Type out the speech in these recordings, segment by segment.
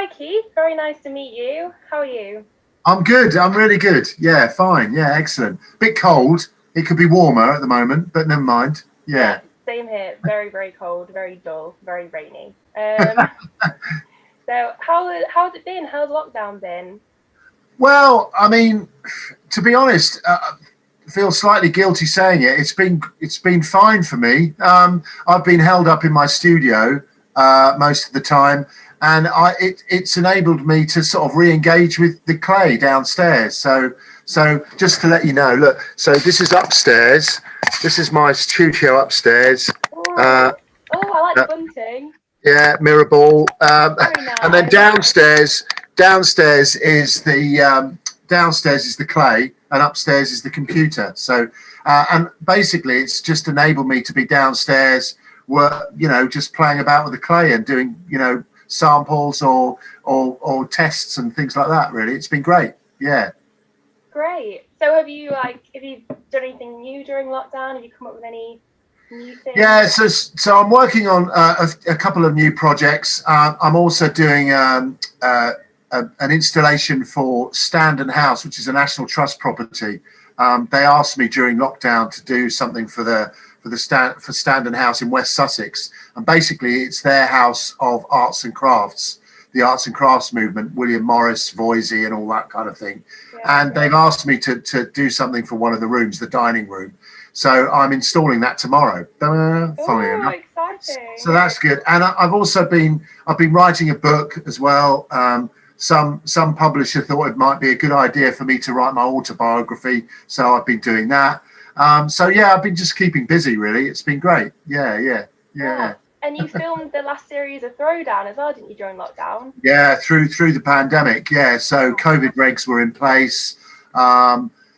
Hi Keith, very nice to meet you. How are you? I'm good. I'm really good. Yeah, fine. Yeah, excellent. Bit cold. It could be warmer at the moment, but never mind. Yeah, Yeah. same here. Very, very cold, very dull, very rainy. So how's it been? How's lockdown been? Well, I mean, to be honest, I feel slightly guilty saying it. It's been fine for me. I've been held up in my studio most of the time, and it's enabled me to sort of re-engage with the clay downstairs. So just to let you know, look. So this is upstairs. This is my studio upstairs. Uh, Oh, oh, I like the uh, bunting. yeah, mirror ball. Very And then nice. downstairs is the clay, and upstairs is the computer. So, and basically, it's just enabled me to be downstairs, just playing about with the clay and doing, samples or tests and things like that. Really, it's been great. Yeah. Great. So have you done anything new during lockdown? Have you come up with any new Yeah, things? so I'm working on a couple of new projects. I'm also doing an installation for Standon House, which is a National Trust property. They asked me during lockdown to do something for Standon House in West Sussex, and basically it's their house of arts and crafts, the arts and crafts movement, William Morris, Voisey, and all that kind of thing. Yeah. And they've asked me to do something for one of the rooms, the dining room. So I'm installing that tomorrow. Funny Oh, enough. So exciting. that's good. And I've been writing a book as well. Some publisher thought it might be a good idea for me to write my autobiography, so I've been doing that. So yeah, I've been just keeping busy. Really, it's been great. Yeah. Yeah. And you filmed the last series of Throwdown as well, didn't you, during lockdown? Yeah, through the pandemic. Yeah, so COVID regs were in place.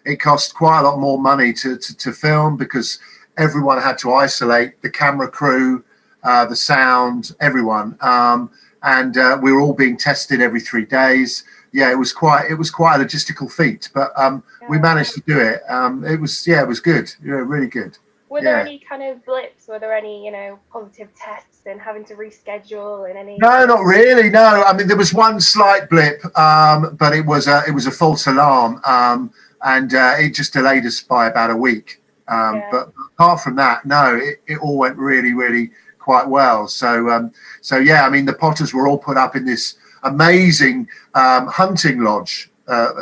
It cost quite a lot more money to film because everyone had to isolate the camera crew, the sound, everyone, and we were all being tested every 3 days. Yeah, it was quite a logistical feat, but we Yeah. managed to do it. It was good. Yeah, really good. Were there Yeah. any kind of blips? Were there any, positive tests and having to reschedule and any, No, not really. No, I mean there was one slight blip, but it was a false alarm, and it just delayed us by about a week. yeah. But apart from that, no, it all went really, really quite well. So yeah, I mean the Potters were all put up in this amazing hunting lodge,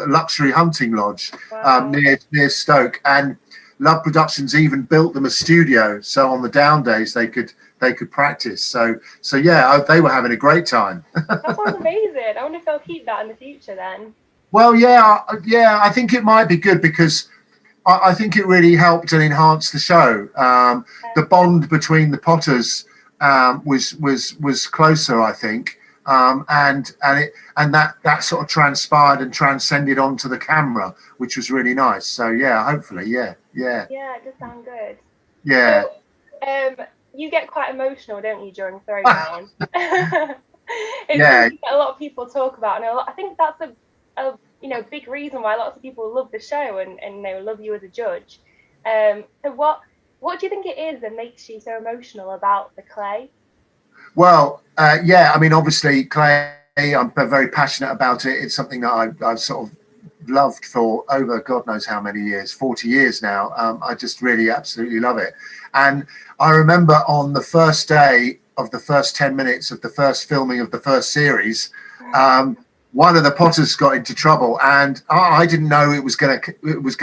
luxury hunting lodge Wow. near Stoke, and Love Productions even built them a studio, so on the down days they could practice. So yeah, they were having a great time. That sounds amazing. I wonder if they'll keep that in the future then. Well, yeah, I think it might be good because I think it really helped and enhanced the show. The bond between the Potters was closer, I think, and that sort of transpired and transcended onto the camera, which was really nice. So yeah, hopefully, Yeah, it does sound good. yeah. So, you get quite emotional, don't you, during Throwdown? It's Yeah. something that a lot of people talk about, and I think that's a big reason why lots of people love the show and love you as a judge. So what do you think it is that makes you so emotional about the clay? Well, yeah, I mean, obviously, clay, I'm very passionate about it. It's something that I've sort of loved for over God knows how many years, 40 years now. I just really absolutely love it. And I remember on the first day of the first 10 minutes of the first filming of the first series, one of the Potters got into trouble, and I didn't know it was gonna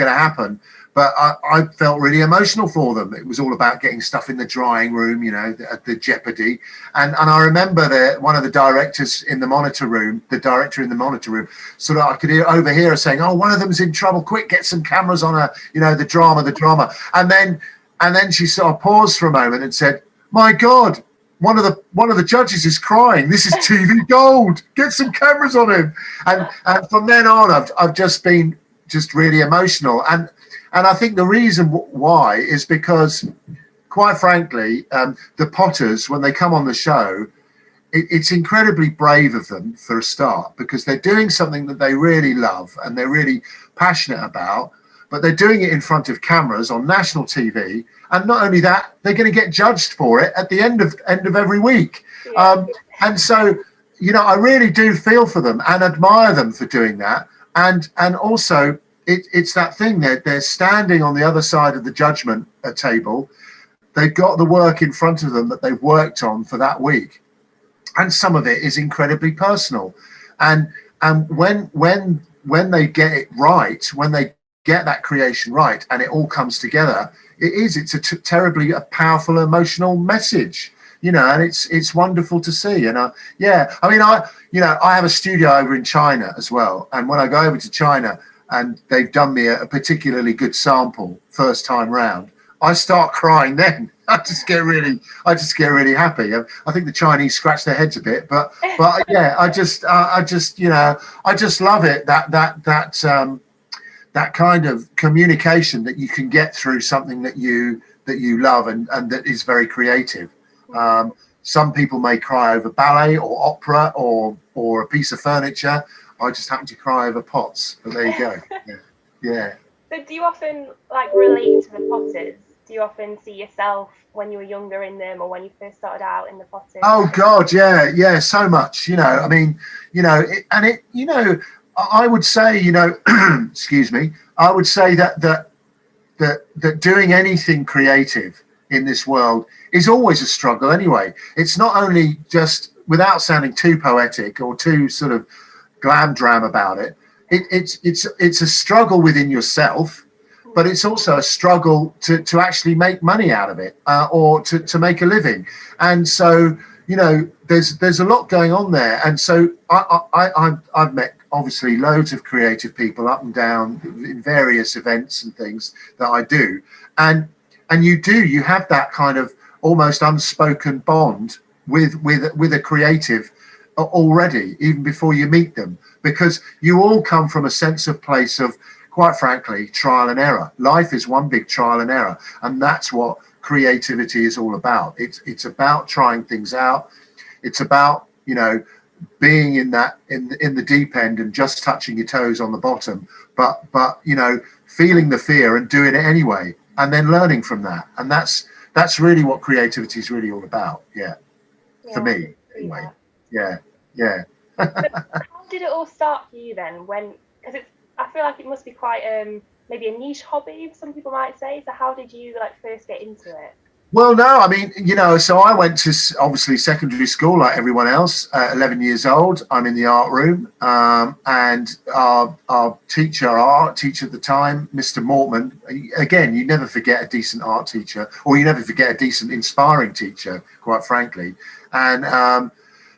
happen. But I felt really emotional for them. It was all about getting stuff in the drying room, the jeopardy. And I remember that one of the directors in the monitor room, sort of I could overhear her saying, "Oh, one of them's in trouble. Quick, get some cameras on her. The drama." And then she sort of paused for a moment and said, "My God, one of the judges is crying. This is TV gold. Get some cameras on him." And from then on, I've just been just really emotional. And I think the reason why is because, quite frankly, the Potters, when they come on the show, it's incredibly brave of them for a start, because they're doing something that they really love and they're really passionate about, but they're doing it in front of cameras on national TV. And not only that, they're going to get judged for it at the end of every week. Yeah. And so I really do feel for them and admire them for doing that. And also, it's that thing that they're standing on the other side of the judgment table. They've got the work in front of them that they've worked on for that week, and some of it is incredibly personal. And when they get it right, when they get that creation right, and it all comes together, it's a terribly powerful emotional message, and it's wonderful to see. And I mean, I have a studio over in China as well, and when I go over to China and they've done me a particularly good sample first time round, I start crying then. I just get really happy. I think the Chinese scratch their heads a bit, but yeah, I just love it, that kind of communication that you can get through something that you love and that is very creative. Some people may cry over ballet or opera or a piece of furniture. I just happen to cry over pots. But there you go. Yeah. So do you often relate to the potters? Do you often see yourself when you were younger in them, or when you first started out in the potting? Oh God, yeah, so much. I mean, I would say, excuse me, I would say that doing anything creative in this world is always a struggle anyway. It's not only just, without sounding too poetic or too sort of glam dram about it, it's a struggle within yourself, but it's also a struggle to actually make money out of it, or to make a living. And so, there's a lot going on there. And so I've met obviously loads of creative people up and down in various events and things that I do. And you have that kind of almost unspoken bond with a creative already, even before you meet them, because you all come from a sense of place of, quite frankly, trial and error. Life is one big trial and error, and that's what creativity is all about. It's about trying things out. It's about being in the deep end and just touching your toes on the bottom, but feeling the fear and doing it anyway, and then learning from that. And that's really what creativity is really all about. Yeah, for me anyway. Yeah. So how did it all start for you then? Because I feel like it must be quite maybe a niche hobby, some people might say. So how did you first get into it? Well, no, I mean, so I went to obviously secondary school like everyone else. 11 years old, I'm in the art room, and our art teacher at the time, Mr. Mortman. Again, you never forget a decent art teacher, or you never forget a decent, inspiring teacher, quite frankly. And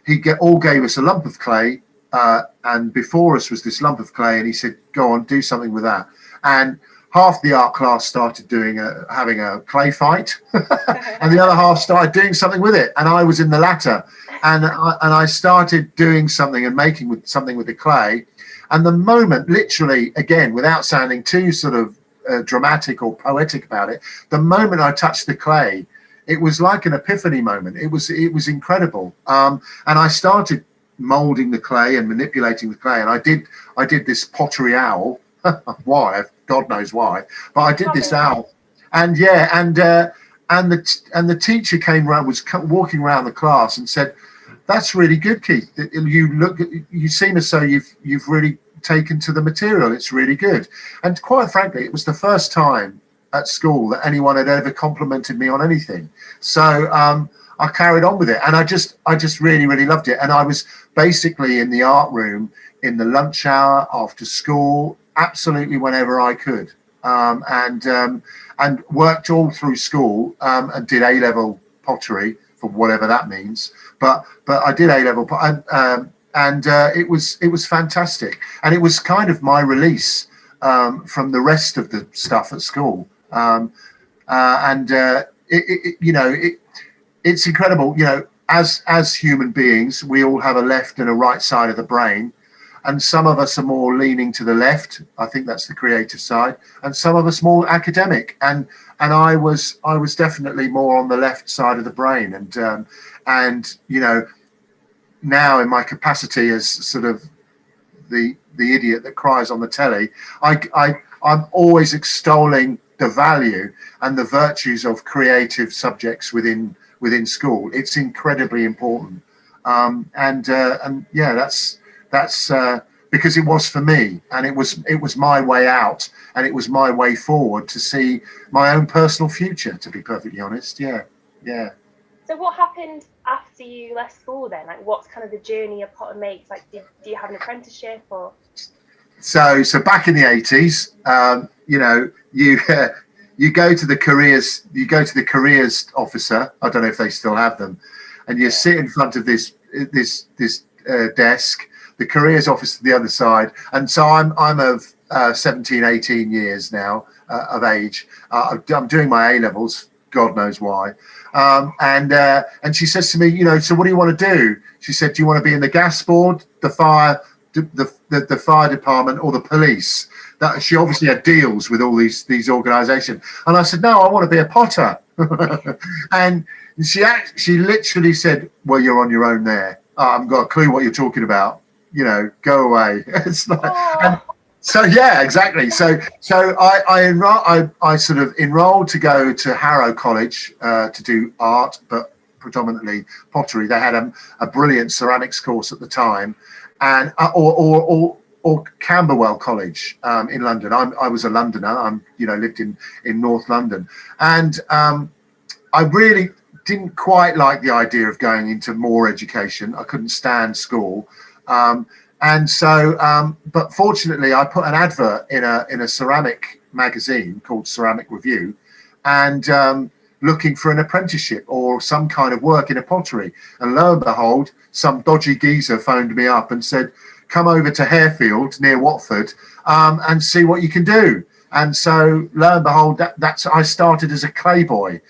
he all gave us a lump of clay, and before us was this lump of clay, and he said, "Go on, do something with that." And half the art class started having a clay fight, and the other half started doing something with it. And I was in the latter, and I started doing something and making something with the clay. And the moment, literally, again, without sounding too sort of dramatic or poetic about it, the moment I touched the clay, it was like an epiphany moment. It was incredible. And I started molding the clay and manipulating the clay, and I did this pottery owl. Why? God knows why. But I did this owl, and the teacher came around, was walking around the class, and said, "That's really good, Keith. You seem as though you've really taken to the material. It's really good." And quite frankly, it was the first time at school that anyone had ever complimented me on anything. So I carried on with it, and I just really, really loved it. And I was basically in the art room in the lunch hour, after school, absolutely whenever I could, and worked all through school, and did A-level pottery, for whatever that means. But I did A-level, and it was fantastic, and it was kind of my release from the rest of the stuff at school, it's incredible. As human beings, we all have a left and a right side of the brain. And some of us are more leaning to the left. I think that's the creative side, and some of us more academic. And I was definitely more on the left side of the brain. And now in my capacity as sort of the idiot that cries on the telly, I'm always extolling the value and the virtues of creative subjects within school. It's incredibly important. And yeah, that's because it was for me, and it was my way out, and it was my way forward to see my own personal future. To be perfectly honest, yeah, yeah. So what happened after you left school then? Like, what's kind of the journey a potter makes? Like, do you have an apprenticeship or? So back in the 80s, you know, you go to the careers officer. I don't know if they still have them, and you sit in front of this desk. The careers officer the other side, and so I'm of 17, 18 years now of age. I'm doing my A levels. God knows why. And she says to me, you know, so what do you want to do? She said, do you want to be in the gas board, the fire, the fire department, or the police? That she obviously had deals with all these organisations. And I said, no, I want to be a potter. And she literally said, well, you're on your own there. I haven't got a clue what you're talking about. You know, go away. It's like, and so yeah, exactly. So I sort of enrolled to go to Harrow College to do art, but predominantly pottery. They had a brilliant ceramics course at the time, and or Camberwell College in London. I was a Londoner. Lived in North London, and I really didn't quite like the idea of going into more education. I couldn't stand school. But fortunately, I put an advert in a ceramic magazine called Ceramic Review, and looking for an apprenticeship or some kind of work in a pottery. And lo and behold, some dodgy geezer phoned me up and said, come over to Harefield near Watford and see what you can do. And so lo and behold, I started as a clay boy.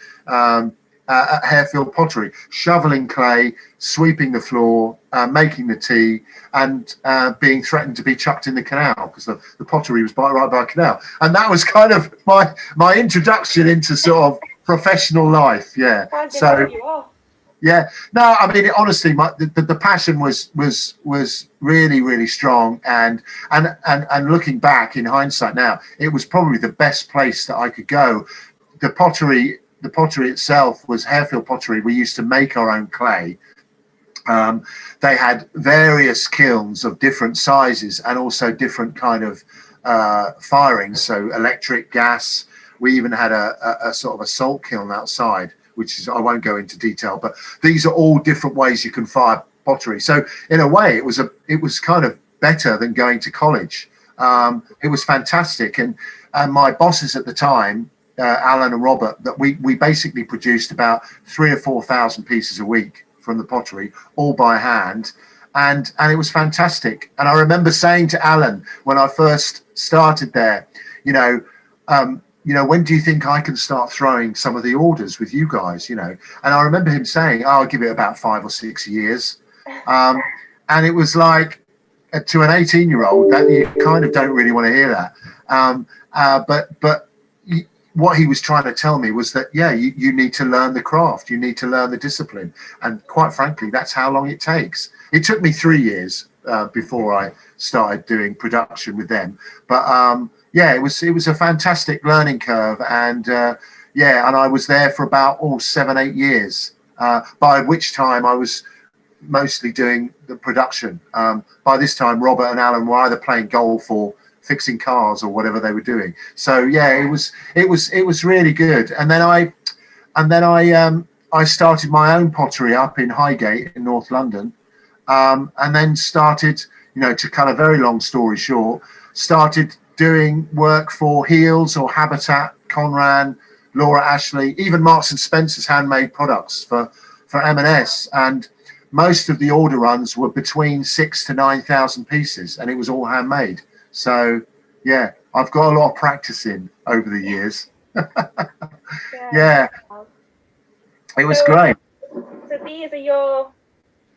At Harefield Pottery, shoveling clay, sweeping the floor, making the tea, and being threatened to be chucked in the canal because the pottery was right by a canal. And that was kind of my introduction into sort of professional life. Yeah. So yeah, no, I mean honestly, the passion was really, really strong, and looking back in hindsight now, it was probably the best place that I could go. The pottery itself was Harefield Pottery. We used to make our own clay. They had various kilns of different sizes and also different kind of firings, so electric, gas. We even had a sort of a salt kiln outside, which is, I won't go into detail, but these are all different ways you can fire pottery. So in a way, it was kind of better than going to college. It was fantastic, and my bosses at the time, Alan and Robert, that we basically produced about 3,000 or 4,000 pieces a week from the pottery, all by hand, and it was fantastic. And I remember saying to Alan when I first started there, when do you think I can start throwing some of the orders with you guys? And I remember him saying, I'll give it about 5 or 6 years, and it was like, to an 18-year-old, that you kind of don't really want to hear that, but what he was trying to tell me was that, yeah, you need to learn the craft, you need to learn the discipline, and quite frankly, that's how long it takes. It took me 3 years before I started doing production with them, but yeah, it was a fantastic learning curve, and and I was there for about 7-8 years, by which time I was mostly doing the production. By this time, Robert and Alan were either playing golf or fixing cars or whatever they were doing. So yeah, it was really good. And then I started my own pottery up in Highgate in North London, and then started, to cut a very long story short, started doing work for Heels or Habitat, Conran, Laura Ashley, even Marks and Spencer's handmade products for M&S, and most of the order runs were between 6,000 to 9,000 pieces, and it was all handmade. So, yeah, I've got a lot of practice in over the years. Yeah, it was great. So these are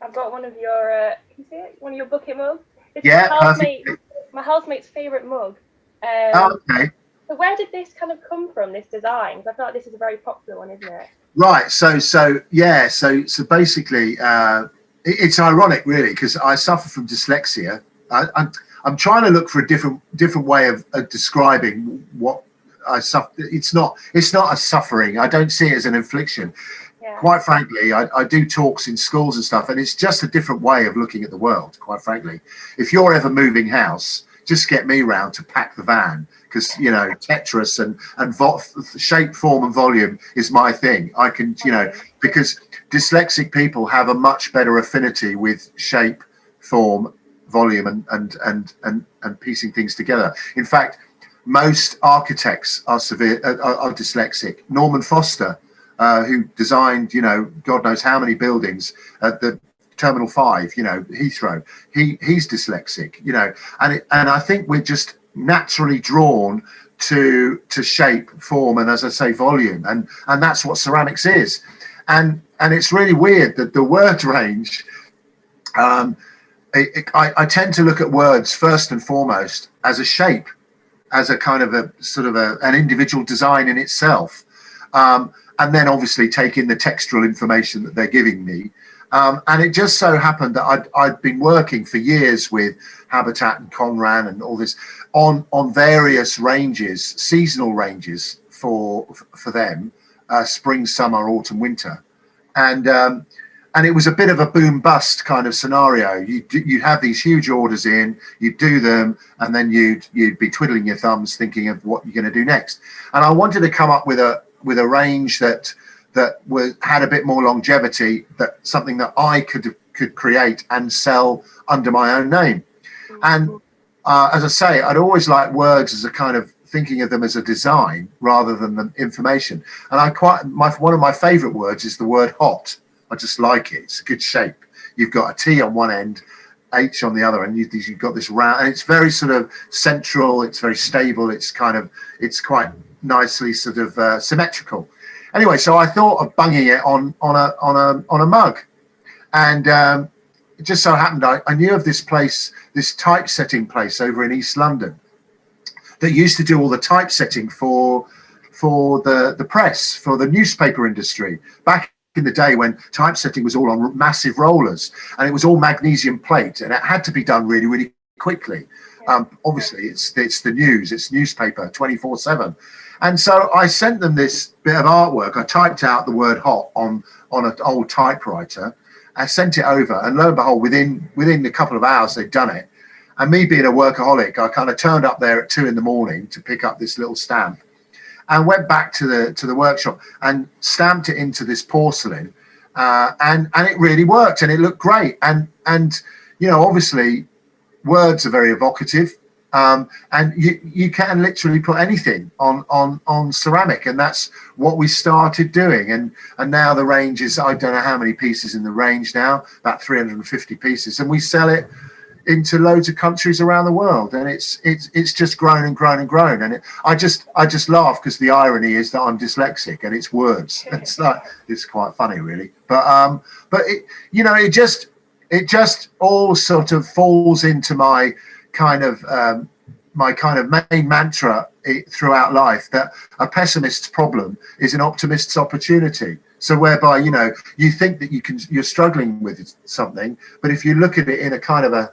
I've got one of your, can you see it? One of your bucket mugs. It's my housemate's favourite mug. Okay. So where did this kind of come from, this design? Because I feel like this is a very popular one, isn't it? Right. So basically, it's ironic, really, because I suffer from dyslexia. I'm trying to look for a different way of describing what I suffer. It's not a suffering. I don't see it as an infliction. Yeah. quite frankly, I do talks in schools and stuff, and it's just a different way of looking at the world, quite frankly. If you're ever moving house, just get me round to pack the van, because, you know, Tetris and shape, form and volume is my thing. I can, you know, because dyslexic people have a much better affinity with shape, form, volume and piecing things together. In fact, most architects are dyslexic. Norman Foster, who designed, you know, God knows how many buildings at the Terminal 5, you know, Heathrow, he's dyslexic, you know, and I think we're just naturally drawn to shape, form, and, as I say, volume, and that's what ceramics is. And it's really weird that the word range, I tend to look at words first and foremost as a shape, as a kind of a sort of an individual design in itself, and then obviously take in the textual information that they're giving me. And it just so happened that I'd been working for years with Habitat and Conran and all this on various ranges, seasonal ranges for them, spring, summer, autumn, winter, and it was a bit of a boom bust kind of scenario. You'd have these huge orders in, you'd do them, and then you'd be twiddling your thumbs thinking of what you're going to do next. And I wanted to come up with a range that had a bit more longevity, that something that I could create and sell under my own name. And as I say, I'd always liked words as a kind of thinking of them as a design rather than the information. And one of my favorite words is the word hot. I just like it. It's a good shape. You've got a T on one end, H on the other, and you've got this round, and it's very sort of central. It's very stable. It's quite nicely sort of symmetrical. Anyway, so I thought of bunging it on a mug, and it just so happened I knew of this place, this typesetting place over in East London, that used to do all the typesetting for the press, for the newspaper industry back in the day when typesetting was all on massive rollers, and it was all magnesium plate, and it had to be done really, really quickly. Obviously, it's the news, it's newspaper 24/7. And so I sent them this bit of artwork. I typed out the word hot on an old typewriter. I sent it over, and lo and behold, within a couple of hours, they'd done it. And me being a workaholic, I kind of turned up there at 2 a.m. to pick up this little stamp, and went back to the workshop and stamped it into this porcelain, and it really worked, and it looked great. And you know, obviously, words are very evocative. And you can literally put anything on ceramic, and that's what we started doing. And now the range is, I don't know how many pieces in the range now, about 350 pieces, and we sell it into loads of countries around the world, and it's just grown and grown and grown. And I just laugh, because the irony is that I'm dyslexic and it's words. It's quite funny, really. But it, you know, it just all sort of falls into my kind of main mantra throughout life, that a pessimist's problem is an optimist's opportunity. So whereby, you know, you think that you're struggling with something, but if you look at it in a kind of a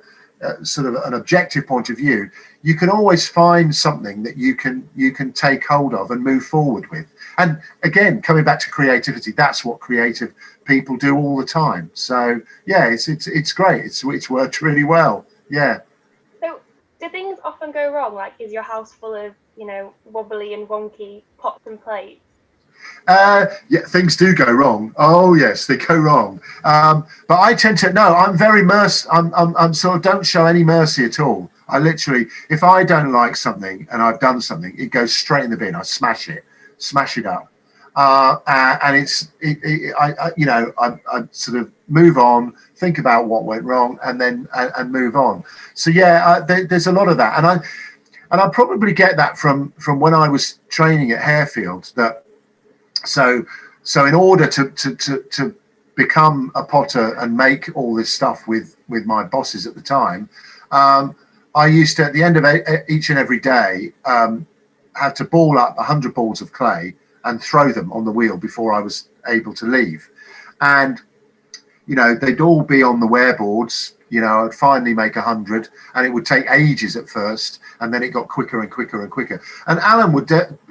sort of an objective point of view, you can always find something that you can take hold of and move forward with. And again, coming back to creativity, that's what creative people do all the time. So yeah, it's great. It's worked really well. Yeah. So do things often go wrong? Like, is your house full of, you know, wobbly and wonky pots and plates? Yeah, things do go wrong. Oh yes, they go wrong. But I tend to, no, I'm very I'm sort of, don't show any mercy at all. I literally, if I don't like something and I've done something, it goes straight in the bin. I smash it up. And I sort of move on, think about what went wrong, and then and move on. So yeah, there's a lot of that, and I probably get that from when I was training at Harefield. That so in order to become a potter and make all this stuff with my bosses at the time, I used to, at the end of each and every day, have to ball up 100 balls of clay and throw them on the wheel before I was able to leave. And, you know, they'd all be on the wear boards. You know, I'd finally make 100, and it would take ages at first, and then it got quicker and quicker and quicker. And Alan would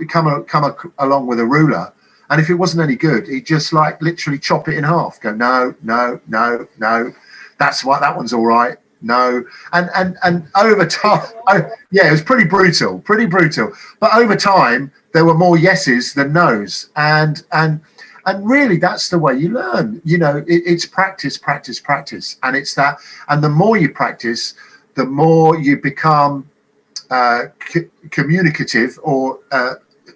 come along with a ruler And if it wasn't any good, he'd just like literally chop it in half. Go, no, no, no, no. That's why that one's all right. No, and over time, yeah, it was pretty brutal, pretty brutal. But over time, there were more yeses than nos, and really, that's the way you learn. You know, it's practice, practice, practice, and it's that. And the more you practice, the more you become communicative, or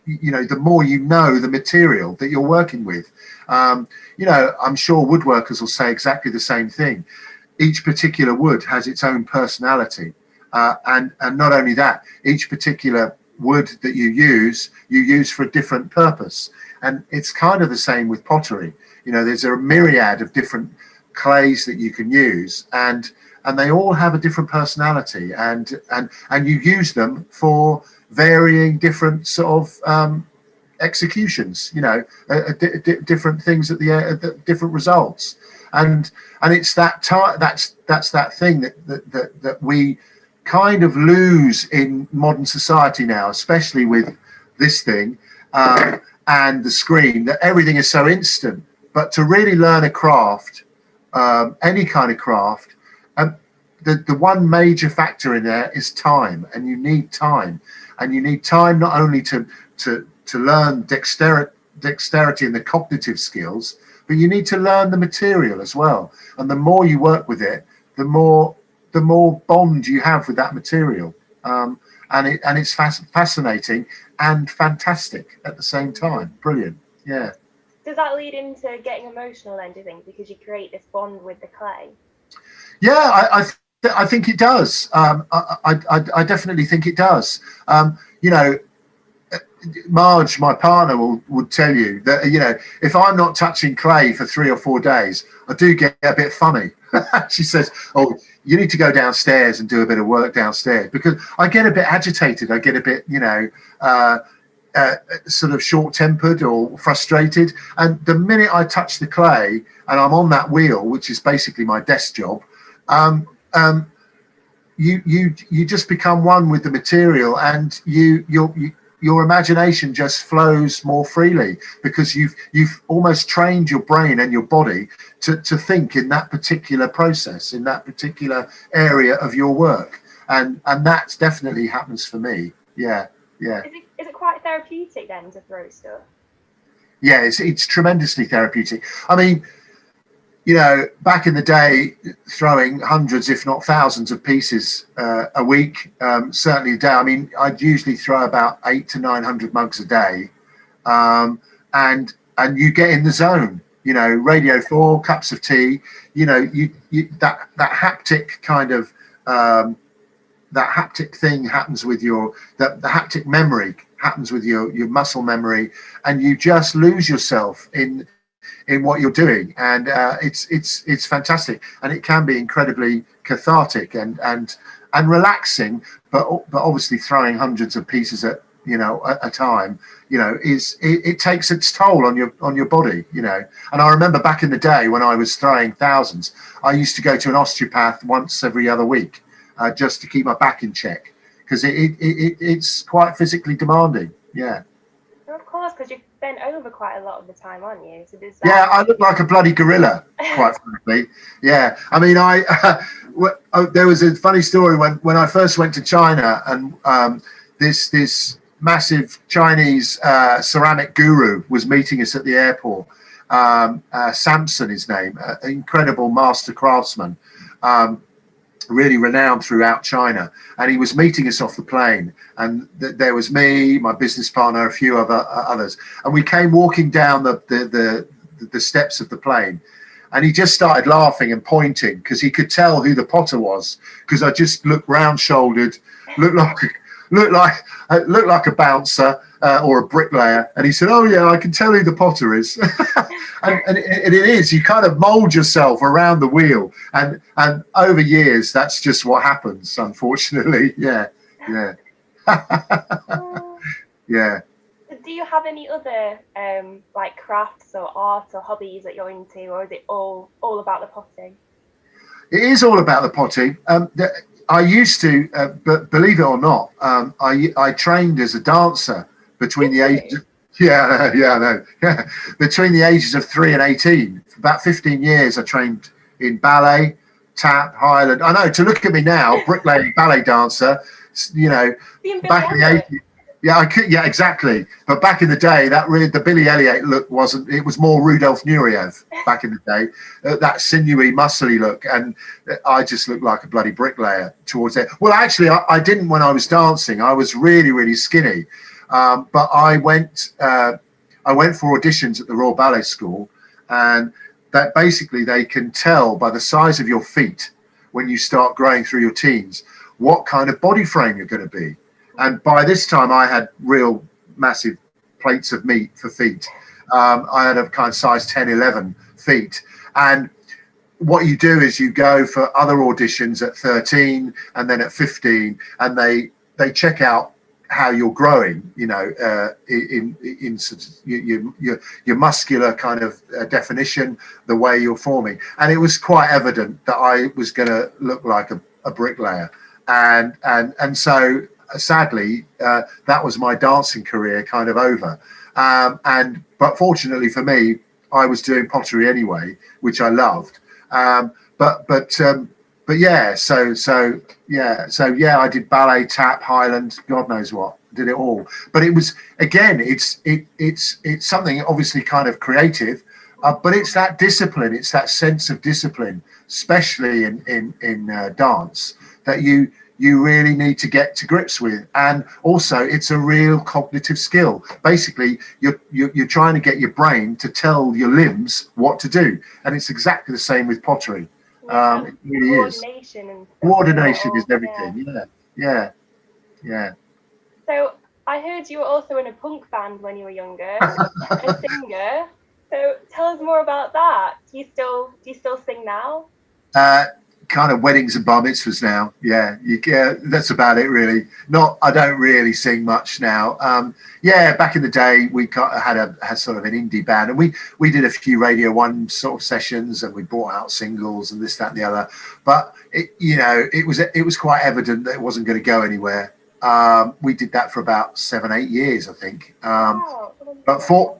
you know, the more you know the material that you're working with. You know, I'm sure woodworkers will say exactly the same thing. Each particular wood has its own personality, and not only that, each particular wood that you use for a different purpose. And it's kind of the same with pottery. You know, there's a myriad of different clays that you can use, and they all have a different personality, and you use them for varying different sort of executions, you know, different things at the different results. And it's that that's that thing that we kind of lose in modern society now, especially with this thing, and the screen, that everything is so instant. But to really learn a craft, any kind of craft, the one major factor in there is time, and you need time. And you need time not only to learn dexterity and the cognitive skills, but you need to learn the material as well. And the more you work with it, the more bond you have with that material. And it's fascinating and fantastic at the same time. Brilliant. Yeah. Does that lead into getting emotional then, do you think, because you create this bond with the clay? Yeah, I think it does. I definitely think it does. You know, Marge, my partner, would tell you that, you know, if I'm not touching clay for 3 or 4 days, I do get a bit funny. She says, "Oh, you need to go downstairs and do a bit of work downstairs," because I get a bit agitated. I get a bit, you know, sort of short-tempered or frustrated. And the minute I touch the clay and I'm on that wheel, which is basically my desk job, you just become one with the material, and your imagination just flows more freely, because you've almost trained your brain and your body to think in that particular process, in that particular area of your work, and that definitely happens for me. Yeah. Is it quite therapeutic then to throw stuff? Yeah, it's tremendously therapeutic. I mean, you know, back in the day, throwing hundreds, if not thousands, of pieces a week, certainly a day. I mean, I'd usually throw about 800 to 900 mugs a day, and you get in the zone. You know, Radio 4, cups of tea. You know, you that haptic kind of that haptic thing happens with the haptic memory happens with your muscle memory, and you just lose yourself in what you're doing, and it's fantastic, and it can be incredibly cathartic and relaxing. But obviously, throwing hundreds of pieces at a time, you know, it takes its toll on your body, you know. And I remember back in the day when I was throwing thousands, I used to go to an osteopath once every other week, just to keep my back in check, because it's quite physically demanding. Yeah. Of course, because you're bent over quite a lot of the time, aren't you? So there's that. Yeah, I look like a bloody gorilla, quite frankly. Yeah, I mean, there was a funny story when I first went to China, and this massive Chinese ceramic guru was meeting us at the airport. Samson, his name, an incredible master craftsman. Really renowned throughout China, and he was meeting us off the plane, and there was me, my business partner, a few others, and we came walking down the steps of the plane, and he just started laughing and pointing, because he could tell who the potter was, because I just looked round-shouldered, looked like a bouncer or a bricklayer, and he said, "Oh yeah, I can tell who the potter is." and it is, you kind of mold yourself around the wheel, and over years that's just what happens, unfortunately. Yeah. Yeah. Do you have any other like crafts or art or hobbies that you're into, or is it all about the potting? It is all about the potting. I used to, but believe it or not, I trained as a dancer between the ages. Yeah, yeah, no, yeah. Between the ages of 3 and 18, for about 15 years, I trained in ballet, tap, Highland. I know, to look at me now, bricklaying ballet dancer, you know, Being Billy back in the Elliot. 80s. Yeah, I could, yeah, exactly. But back in the day, that really, the Billy Elliot look wasn't, it was more Rudolph Nureyev back in the day, that sinewy, muscly look. And I just looked like a bloody bricklayer towards it. Well, actually, I didn't when I was dancing. I was really, really skinny. But I went for auditions at the Royal Ballet School, and that basically they can tell by the size of your feet when you start growing through your teens what kind of body frame you're going to be. And by this time, I had real massive plates of meat for feet. I had a kind of size 10, 11 feet. And what you do is you go for other auditions at 13 and then at 15, and they check out how you're growing, you know, in your muscular kind of definition, the way you're forming. And it was quite evident that I was going to look like a bricklayer. And so sadly, that was my dancing career kind of over. But fortunately for me, I was doing pottery anyway, which I loved. Um, but but um, but yeah, so I did ballet, tap, Highland, God knows what, did it all. But it was, again, it's something obviously kind of creative, but it's that discipline, it's that sense of discipline, especially in dance, that you really need to get to grips with. And also, it's a real cognitive skill. Basically, you're trying to get your brain to tell your limbs what to do, and it's exactly the same with pottery. Yeah, It really is. coordination and stuff. Coordination is Yeah. everything. Yeah, yeah, yeah. So I heard you were also in a punk band when you were younger, a singer. So tell us more about that. Do you still sing now? Uh, Kind of weddings and bar mitzvahs now. Yeah, that's about it really. Not, I don't really sing much now. Yeah, back in the day we had sort of an indie band, and we did a few Radio One sort of sessions, and we brought out singles and this, that, and the other. But it was quite evident that it wasn't going to go anywhere. We did that for about 7, 8 years, I think. Wow. But for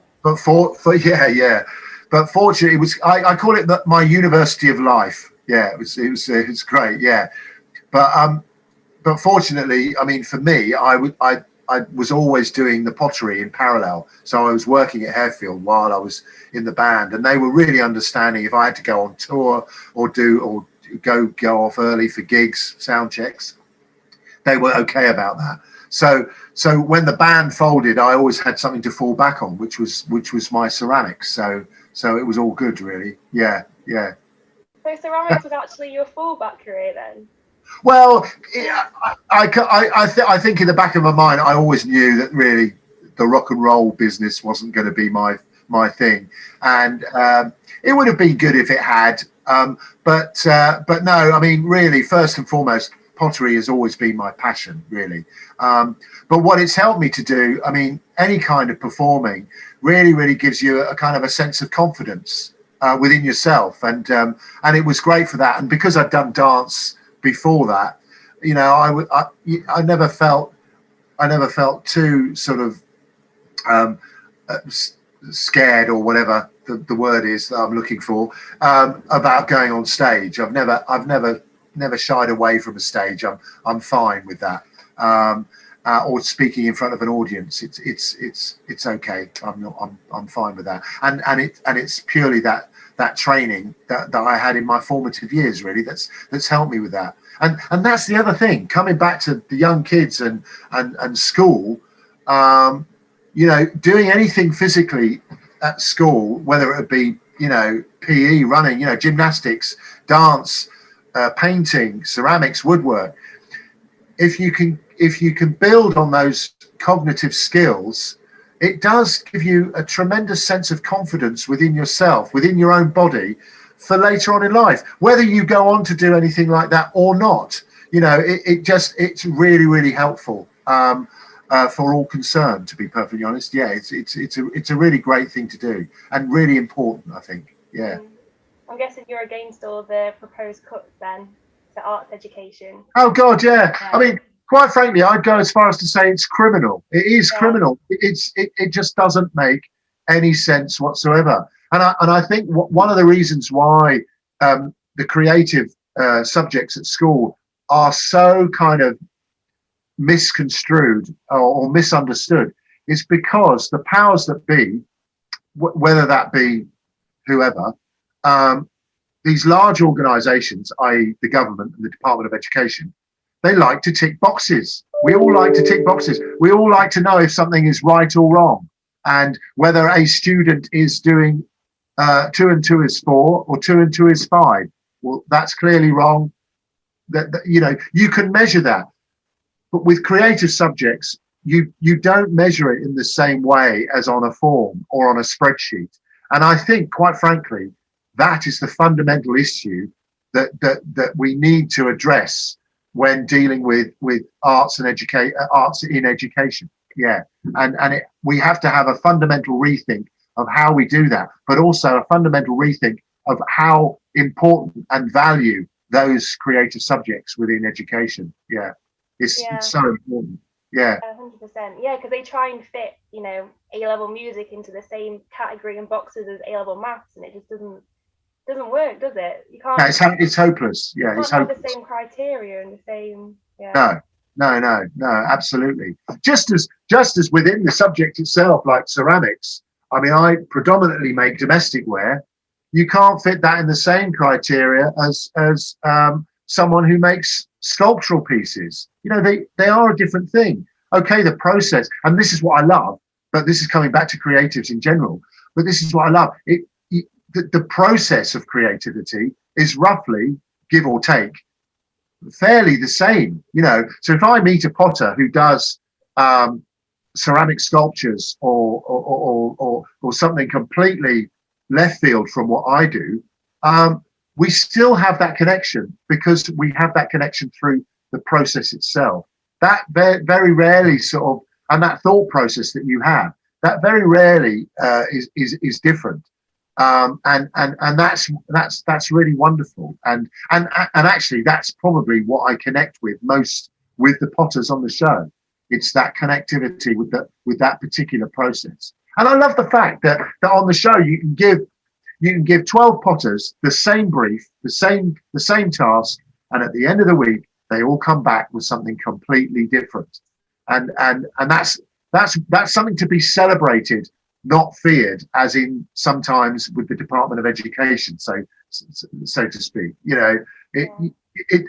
yeah, yeah. But fortunately, it was, I call it my university of life. Yeah, it was great. Yeah, but fortunately, I mean, for me, I was always doing the pottery in parallel. So I was working at Harefield while I was in the band, and they were really understanding if I had to go on tour or go off early for gigs, sound checks. They were okay about that. So when the band folded, I always had something to fall back on, which was my ceramics. So it was all good, really. Yeah, yeah. So ceramics was actually your fallback career then? Well, I think in the back of my mind, I always knew that really the rock and roll business wasn't going to be my thing, and it would have been good if it had. But no, I mean, really, first and foremost, pottery has always been my passion, really. But what it's helped me to do, I mean, any kind of performing really, really gives you a kind of a sense of confidence within yourself, and it was great for that. And because I'd done dance before that, I never felt too sort of um, uh, scared, or whatever the word is that I'm looking for, about going on stage. I've never shied away from a stage. I'm fine with that. Or speaking in front of an audience, it's okay. I'm fine with that. And it's purely that training that I had in my formative years, really, that's helped me with that. And that's the other thing, coming back to the young kids and school. Doing anything physically at school, whether it be PE, running, gymnastics, dance, painting, ceramics, woodwork. If you can build on those cognitive skills, it does give you a tremendous sense of confidence within yourself, within your own body, for later on in life, whether you go on to do anything like that or not. It's really, really helpful. For all concerned, to be perfectly honest. Yeah, it's a really great thing to do, and really important, I think. Yeah. Mm. I'm guessing you're against all the proposed cuts then to arts education. Oh God, yeah. I mean, quite frankly, I'd go as far as to say it's criminal. It is Yeah, criminal. It just doesn't make any sense whatsoever. And I think one of the reasons why the creative subjects at school are so kind of misconstrued or misunderstood is because the powers that be, whether that be whoever, um, these large organisations, i.e., the government and the Department of Education, they like to tick boxes. We all like to tick boxes. We all like to know if something is right or wrong, and whether a student is doing 2 and 2 is 4 or 2 and 2 is 5. Well, that's clearly wrong. That you know, you can measure that, but with creative subjects, you don't measure it in the same way as on a form or on a spreadsheet. And I think, quite frankly, that is the fundamental issue that we need to address when dealing with arts and arts in education. Yeah, and we have to have a fundamental rethink of how we do that, but also a fundamental rethink of how important and value those creative subjects within education. Yeah, it's yeah. so important. Yeah. 100%. Yeah, because they try and fit, A-level music into the same category and boxes as A-level maths, and it just doesn't work, does it? No, it's hopeless. You Yeah, it's can't have the hopeless. same criteria and the same. Yeah, No, no, absolutely. Just as within the subject itself, like ceramics. I mean, I predominantly make domestic ware. You can't fit that in the same criteria as someone who makes sculptural pieces. You know, they are a different thing. Okay, the process, and this is what I love. But this is coming back to creatives in general. But this is what I love. The process of creativity is roughly, give or take, fairly the same, you know. So if I meet a potter who does ceramic sculptures or something completely left field from what I do, we still have that connection because we have that connection through the process itself. That very rarely sort of, and that thought process that you have, that very rarely is different. And that's really wonderful, and actually that's probably what I connect with most with the potters on the show. It's that connectivity with that particular process, and I love the fact that on the show you can give 12 potters the same brief, the same task, and at the end of the week they all come back with something completely different, and that's something to be celebrated, not feared, as in sometimes with the Department of Education, so to speak. You know,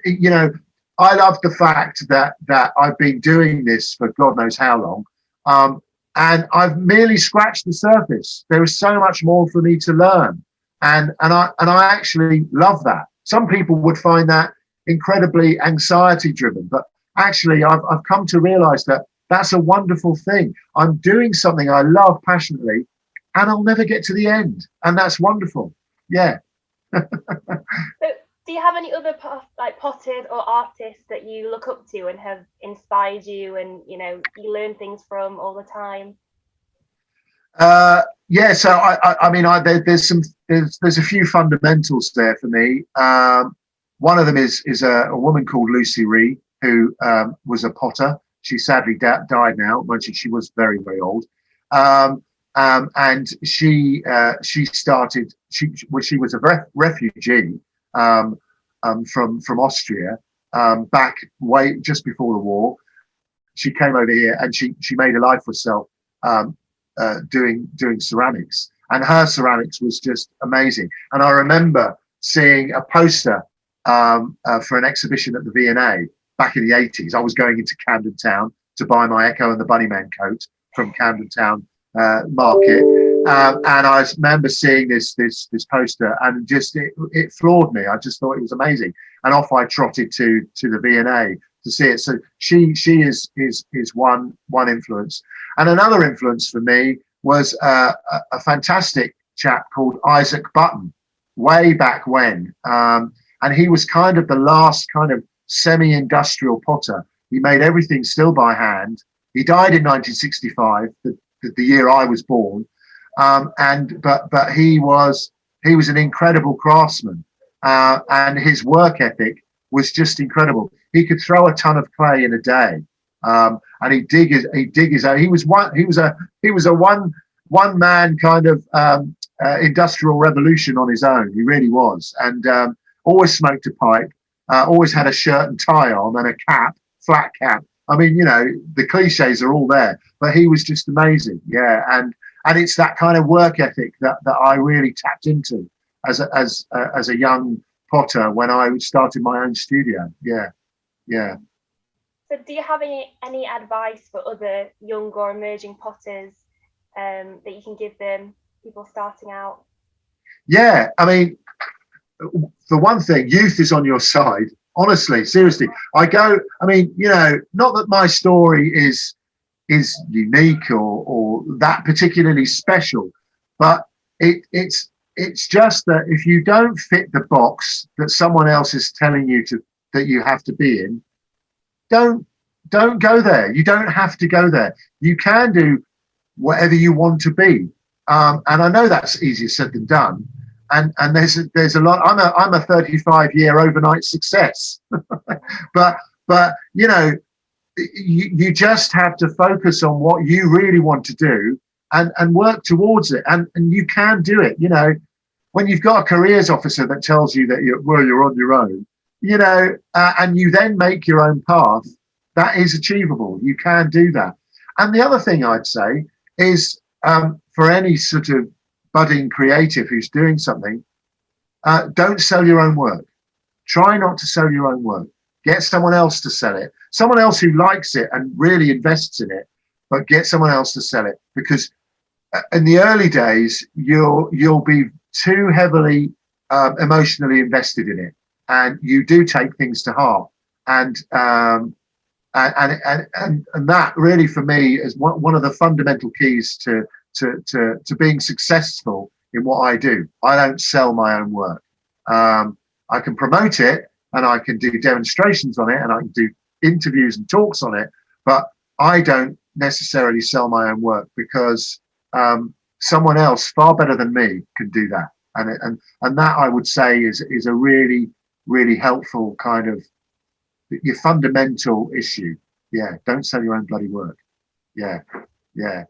you know, I love the fact that I've been doing this for God knows how long, and I've merely scratched the surface. There is so much more for me to learn, and I actually love that. Some people would find that incredibly anxiety driven, but actually I've come to realize that that's a wonderful thing. I'm doing something I love passionately, and I'll never get to the end, and that's wonderful. Yeah. So, do you have any other potters or artists that you look up to and have inspired you, and you learn things from all the time? Yeah. So I mean, there's a few fundamentals there for me. One of them is a woman called Lucy Ree, who was a potter. She sadly died now, but she was very, very old. And she started. She was a refugee from Austria back way just before the war. She came over here and she made a life for herself doing ceramics, and her ceramics was just amazing. And I remember seeing a poster for an exhibition at the V&A back in the 80s. I was going into Camden Town to buy my Echo and the Bunnyman coat from Camden Town market, and I remember seeing this poster, and just it floored me. I just thought it was amazing, and off I trotted to the V&A to see it. So she is one influence, and another influence for me was a fantastic chap called Isaac Button, way back when, and he was kind of the last kind of semi-industrial potter. He made everything still by hand. He died in 1965, the year I was born, but he was an incredible craftsman, and his work ethic was just incredible. He could throw a ton of clay in a day, and he'd dig his own. He was a one man kind of industrial revolution on his own. He really was, and always smoked a pipe, always had a shirt and tie on and a cap, flat cap. I mean, you know, the cliches are all there, but he was just amazing. Yeah, and it's that kind of work ethic that I really tapped into as a young potter when I started my own studio. Yeah, yeah. So do you have any advice for other young or emerging potters that you can give them, people starting out? Yeah, I mean, for one thing, youth is on your side. Honestly, seriously, I mean, you know, not that my story is unique or that particularly special, but it's just that if you don't fit the box that someone else is telling you that you have to be in, don't go there. You don't have to go there. You can do whatever you want to be, and I know that's easier said than done. And there's a lot. I'm a 35-year overnight success, but you know, you just have to focus on what you really want to do and work towards it, and you can do it. You know, when you've got a careers officer that tells you that you're on your own, you know, and you then make your own path, that is achievable. You can do that. And the other thing I'd say is, for any sort of budding creative who's doing something, don't sell your own work. Try not to sell your own work. Get someone else to sell it. Someone else who likes it and really invests in it, but get someone else to sell it, because in the early days you'll be too heavily emotionally invested in it, and you do take things to heart. And and that really for me is one of the fundamental keys to being successful in what I do. I don't sell my own work. I can promote it and I can do demonstrations on it and I can do interviews and talks on it, but I don't necessarily sell my own work, because someone else far better than me can do that. And that I would say is a really, really helpful kind of your fundamental issue. Yeah, don't sell your own bloody work. Yeah, yeah.